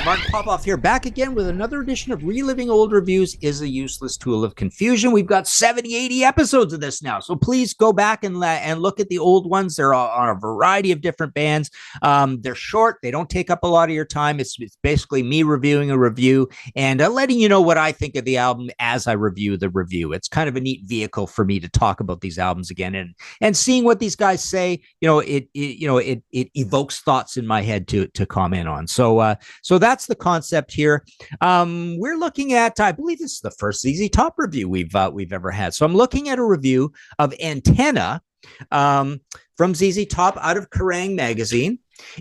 Martin Popoff here, back again with another edition of Reliving Old Reviews is a Useless Tool of Confusion. We've got 70, 80 episodes of this now, so please go back and look at the old ones. They're on a variety of different bands. They're short. They don't take up a lot of your time. It's basically me reviewing a review and letting you know what I think of the album as I review the review. It's kind of a neat vehicle for me to talk about these albums again and seeing what these guys say. It evokes thoughts in my head to comment on. So that's the concept here. We're looking at, I believe this is the first ZZ Top review we've ever had. So I'm looking at a review of Antenna from ZZ Top out of Kerrang! Magazine.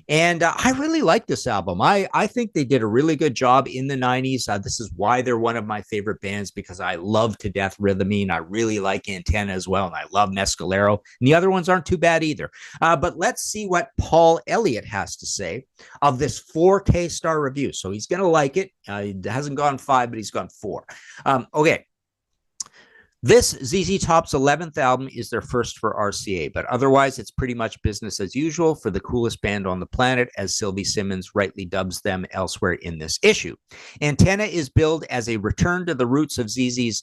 And I really like this album. I think they did a really good job in the 90s. This is why they're one of my favorite bands, because I love to death Rhythmine. I really like Antenna as well, and I love Mescalero. And the other ones aren't too bad either. But let's see what Paul Elliott has to say of this 4K star review. So he's going to like it. He hasn't gone 5, but he's gone 4. Okay. This ZZ Top's 11th album is their first for RCA, but otherwise it's pretty much business as usual for the coolest band on the planet, as Sylvie Simmons rightly dubs them elsewhere in this issue. Antenna is billed as a return to the roots of ZZ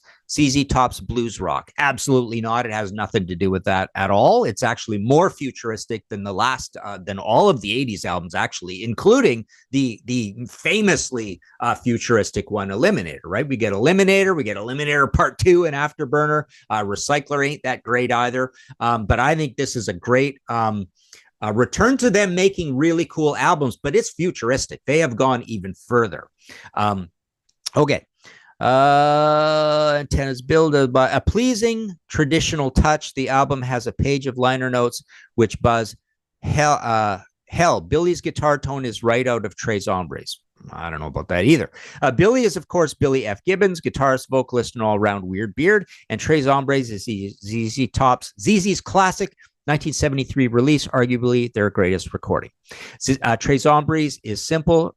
Top's blues rock. Absolutely not. It has nothing to do with that at all. It's actually more futuristic than than all of the 80s albums, actually, including the famously futuristic one, Eliminator, right? We get Eliminator Part 2 and Afterburner. Recycler ain't that great either. But I think this is a great return to them making really cool albums, but it's futuristic. They have gone even further. Okay. Antenna's billed by a pleasing traditional touch. The album has a page of liner notes which buzz. Hell, Billy's guitar tone is right out of Tres Hombres. I don't know about that either. Billy is, of course, Billy F. Gibbons, guitarist, vocalist, and all-around weird beard. And Tres Hombres is ZZ's classic 1973 release, arguably their greatest recording. Tres Hombres is simple,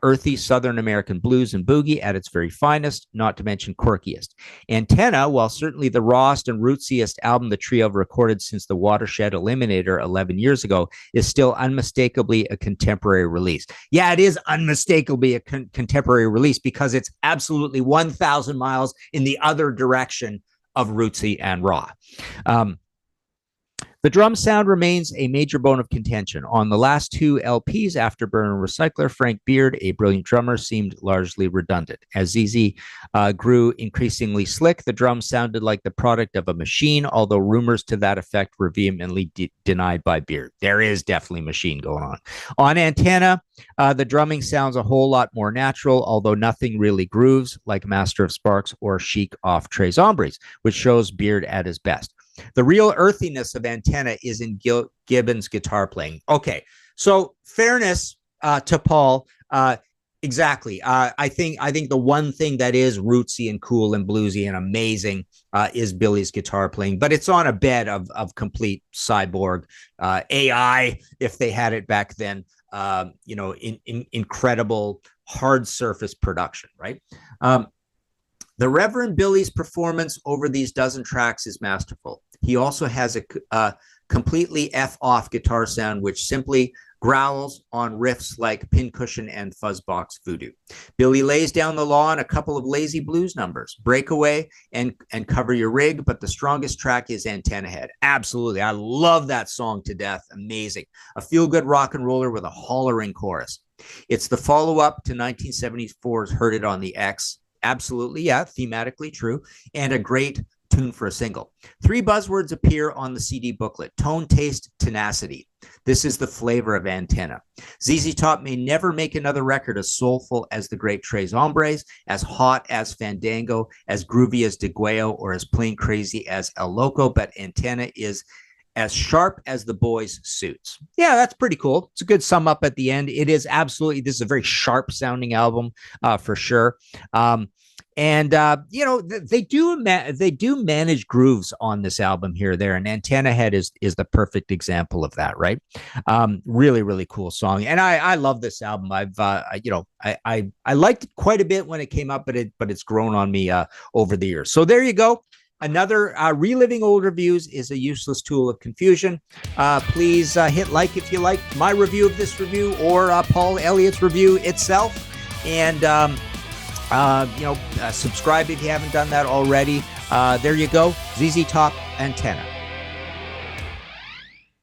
earthy Southern American blues and boogie at its very finest, not to mention quirkiest. Antenna, while certainly the rawest and rootsiest album the trio have recorded since the Watershed Eliminator 11 years ago, is still unmistakably a contemporary release. Yeah, it is unmistakably a contemporary release because it's absolutely 1,000 miles in the other direction of rootsy and raw. The drum sound remains a major bone of contention. On the last 2 LPs, Afterburner and Recycler, Frank Beard, a brilliant drummer, seemed largely redundant. As ZZ grew increasingly slick, the drums sounded like the product of a machine, although rumors to that effect were vehemently denied by Beard. There is definitely machine going on. On Antenna, the drumming sounds a whole lot more natural, although nothing really grooves like Master of Sparks or Chic off Tres Hombres, which shows Beard at his best. The real earthiness of Antenna is in Gibbons' guitar playing. Okay, so fairness to Paul, exactly. I think the one thing that is rootsy and cool and bluesy and amazing is Billy's guitar playing, but it's on a bed of complete cyborg AI, if they had it back then. Incredible hard surface production, right? The Reverend Billy's performance over these dozen tracks is masterful. He also has a completely F-off guitar sound, which simply growls on riffs like Pincushion and Fuzzbox Voodoo. Billy lays down the law on a couple of lazy blues numbers, Breakaway and Cover Your Rig, but the strongest track is Antenna Head. Absolutely. I love that song to death. Amazing. A feel-good rock and roller with a hollering chorus. It's the follow-up to 1974's Heard It on the X. Absolutely, yeah, thematically true, and a great tune for a single. 3 buzzwords appear on the CD booklet: tone, taste, tenacity. This is the flavor of Antenna. ZZ Top may never make another record as soulful as the great Tres Hombres, as hot as Fandango, as groovy as DeGueo, or as plain crazy as El Loco, but Antenna is as sharp as the boys' suits. Yeah, that's pretty cool. It's a good sum up at the end. It is absolutely, this is a very sharp sounding album for sure. They do manage grooves on this album here or there, and Antenna Head is the perfect example of that, right? Really, really cool song, and I love this album. I liked it quite a bit when it came up, but it's grown on me over the years. So there you go. Another Reliving Old Reviews is a useless tool of confusion. Please hit like if you like my review of this review or Paul Elliott's review itself. And subscribe if you haven't done that already. There you go, ZZ Top Antenna.